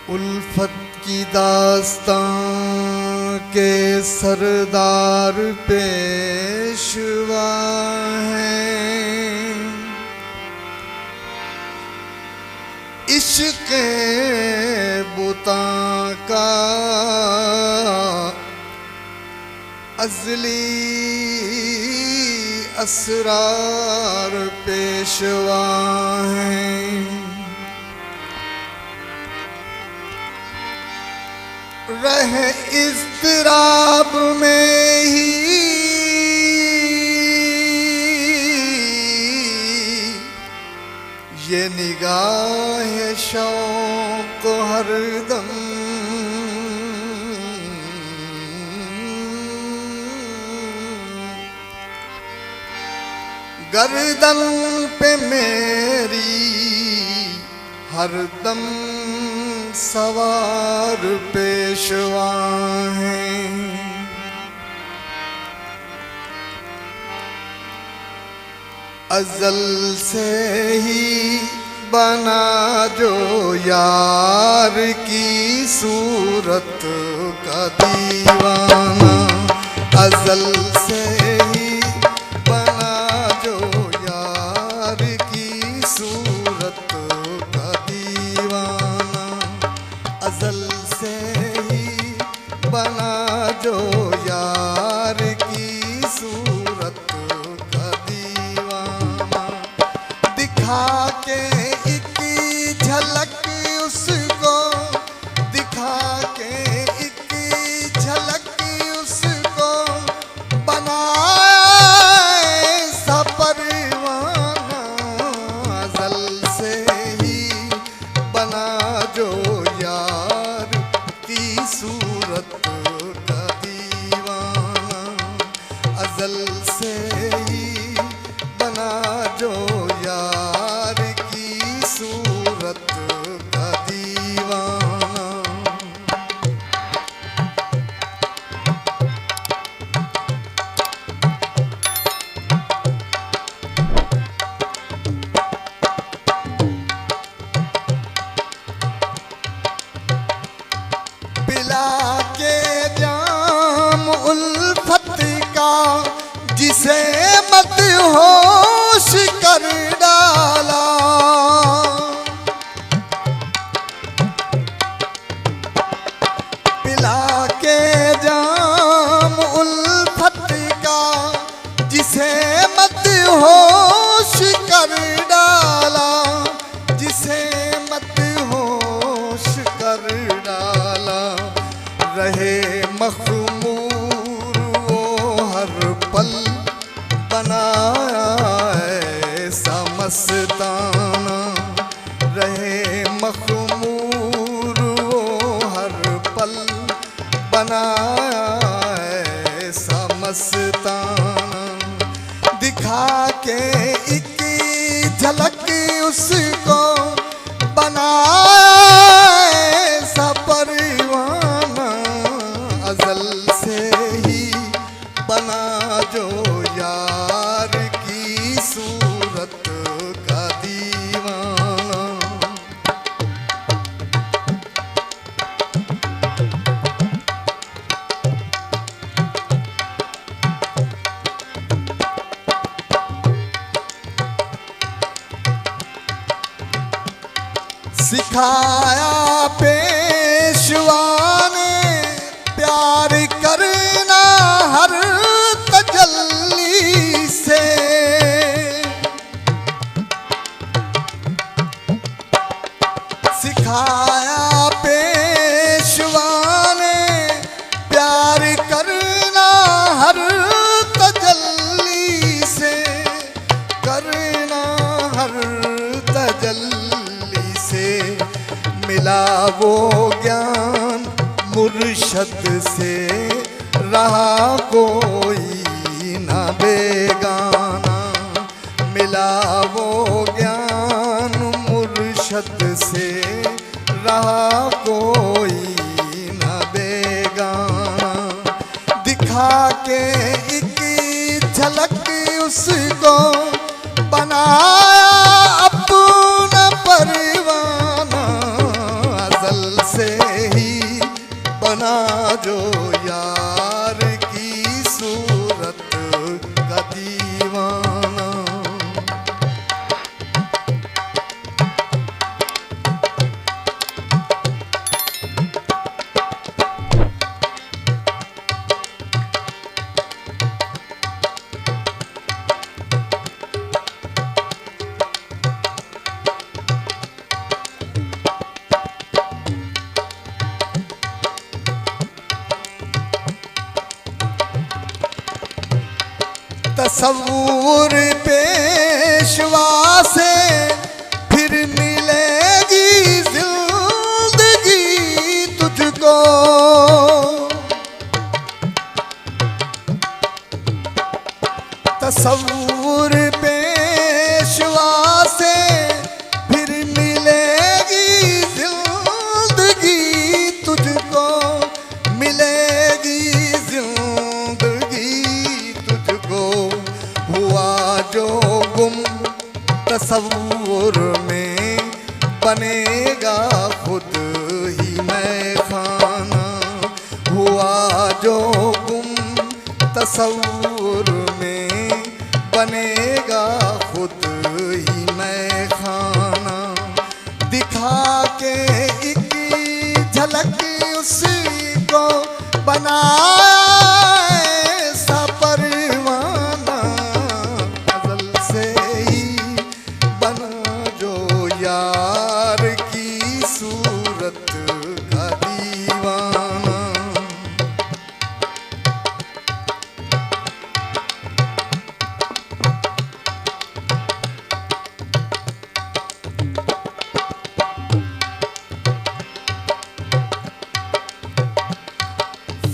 उल्फत की दास्तां के सरदार पेशवा हैं, इश्क़ बुता का अज़ली असरार पेशवा हैं। रहे इज़्तिराब में ही ये निगाह शौक़ हरदम, गर्दन पे मेरी हरदम सवार पेशवा हैं। अज़ल से ही बना जो यार की सूरत का दीवाना, अज़ल से ही बना जो यार की सूरत का दीवाना, अज़ल से ही बना जो यार की सूरत का दीवाना। दिखा के एक झलक उसको, दिखा के एक झलक उसको, बनाया ऐसा परवाना, अज़ल से ही बना जो यार की सूरत का दीवाना, अज़ल से ही बना जो यार की सूरत का दीवाना। पिला के जाम उल्फत का जिसे मत होश कर डाला, पिला के जाम उल्फत का जिसे मत होश कर डाला, जिसे मत होश कर डाला। रहे मखमूर वो हर पल, बनाया ऐसा मस्ताना, रहे मखमूर वो हर पल, बनाया ऐसा मस्ताना। दिखा के एक झलक उसको, बनाया ऐसा परवाना, अज़ल से ही बना जो यार की सूरत का दीवाना। सिखाया पेशवा ने प्यार करना हर तजल्ली से, सिखाया पेशवा ने प्यार करना हर तजल्ली से, करना हर तजल्ली से। मिला वो ज्ञान मुर्शद से, रहा कोई न बेगाना। मिला वो ज्ञान मुर्शद से, रहा कोई न बेगाना। दिखा के एक झलक उसको बनाया अपना परवाना। अज़ल से ही बना जो यार की सूरत का दीवाना। तसव्वुर पेशवा से फिर मिलेगी जिंदगी तुझको। तसव्वुर पेशवा से फिर मिलेगी जिंदगी तुझको। मिलेगी जिंदगी तुझको। हुआ जो गुम तसव्वुर में, बनेगा खुद ही मैं खाना। हुआ जो गुम तसव्वुर में, बनेगा खुद ही मैं खाना। दिखा के एक झलक उसको बनाया ऐसा परवाना। अज़ल से ही बना जो यार की सूरत का दीवाना।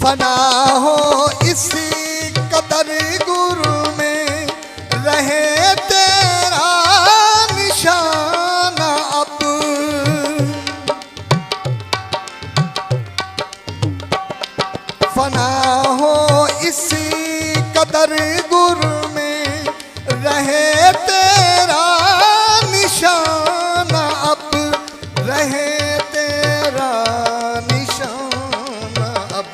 फना हो इसी कदर गुरु में, रहे तेरा निशाना अब। फना हो इसी कदर गुरु में, रहे तेरा निशाना अब। रहे तेरा निशाना अब।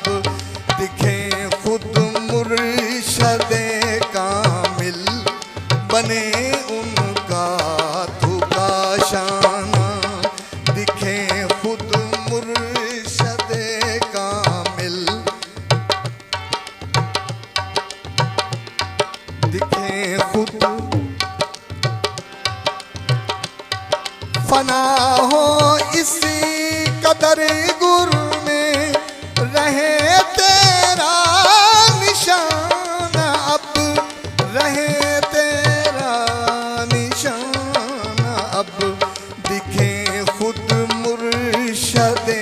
दिखे खुद मुर्शदे कामिल, बने उनका तुका शाना। दिखे खुद मुर्शदे कामिल, दिखे खुद। फना हो इसी कदर गुरु में, रहे तेरा निशाना अब। रहे तेरा निशाना अब। दिखे खुद मुर्शदे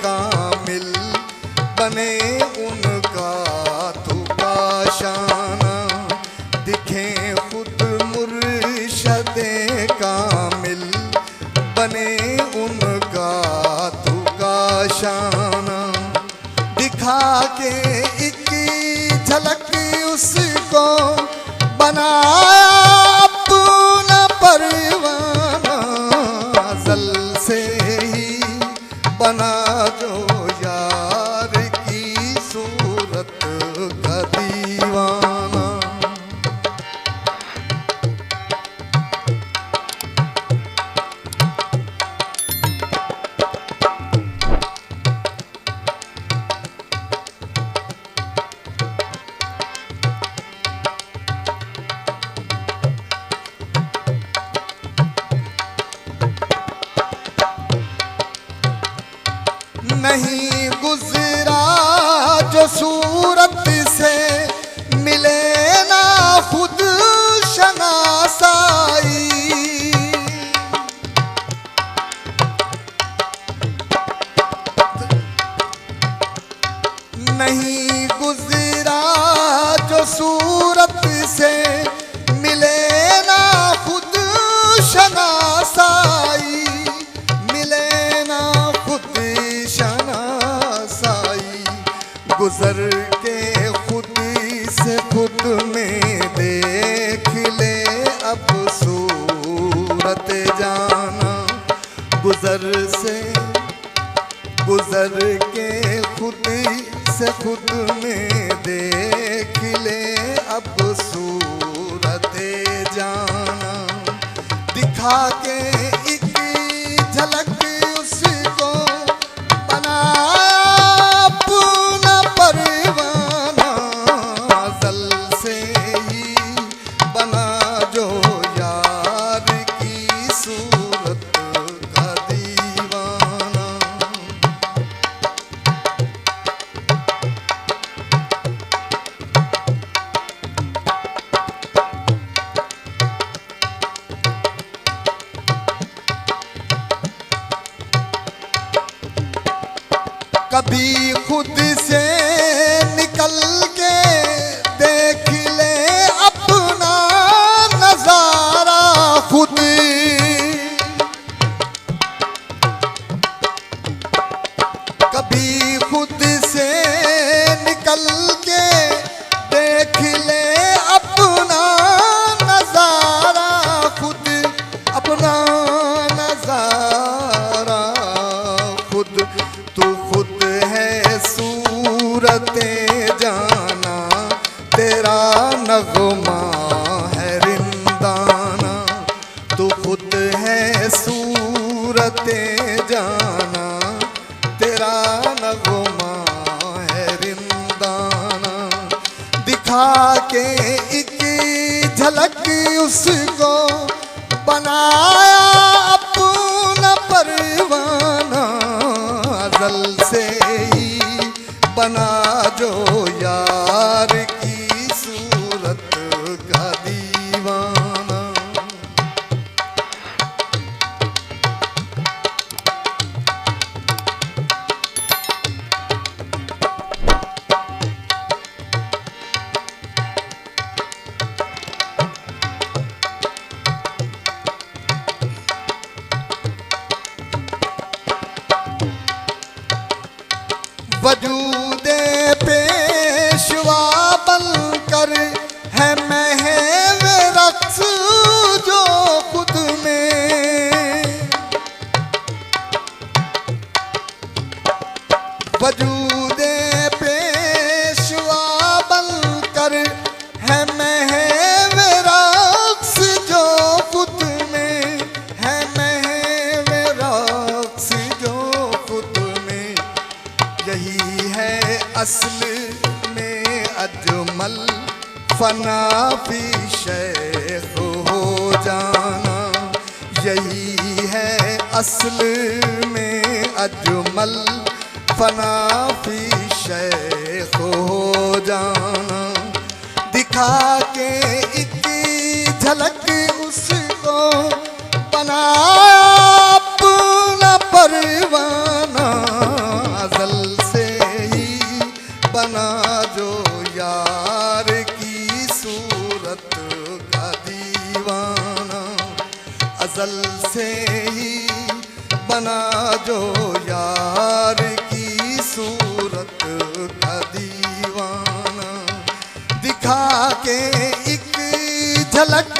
कामिल, बने उनका तुका शाना। दिखे खुद मुर्शदे कामिल, बने उनका तुका शाना। दिखा के एक झलक उसको बनाया अपना परवाना। अज़ल से ही बना जो यार की सूरत का दीवाना। नहीं गुजरा जो सूरत से, मिले ना खुद शनासाई। गुजर के खुद से खुद में देख ले अब सूरत जाना। गुजर के खुद से खुद में देख ले अब सूरत जाना। दिखा के एक झलक उसको बनाया अपना परवाना। अज़ल से ही बना जो यार की सूरत का दीवाना। कभी खुद से निकल के देख ले अपना नजारा खुद। कभी खुद से निकल के देख ले अपना नजारा खुद। अपना नजारा खुद। तू खुद है सूरतें जाना, तेरा नगमा है रिंदाना। तू खुद है सूरतें जाना, तेरा नगमा है रिंदाना। दिखा के एक झलक उसको बनाया अपना परवाना। अज़ल से ही बना जो यार की सूरत का दीवाना। वजूदे पेशवा बनकर है महव रक्स जो खुद में। वजूदे पेशवा बनकर है महव रक्स जो खुद में। है महव रक्स जो खुद में। यही है असल में अजमल फना फी शेख हो जाना। यही है असल में अजमल फना फी शेख हो जाना। दिखा के एक झलक उसको बनाया अपना परवाना। अज़ल से ही बना जो यार की सूरत का दीवाना। अज़ल से ही बना जो यार की सूरत का दीवाना। दिखा के एक झलक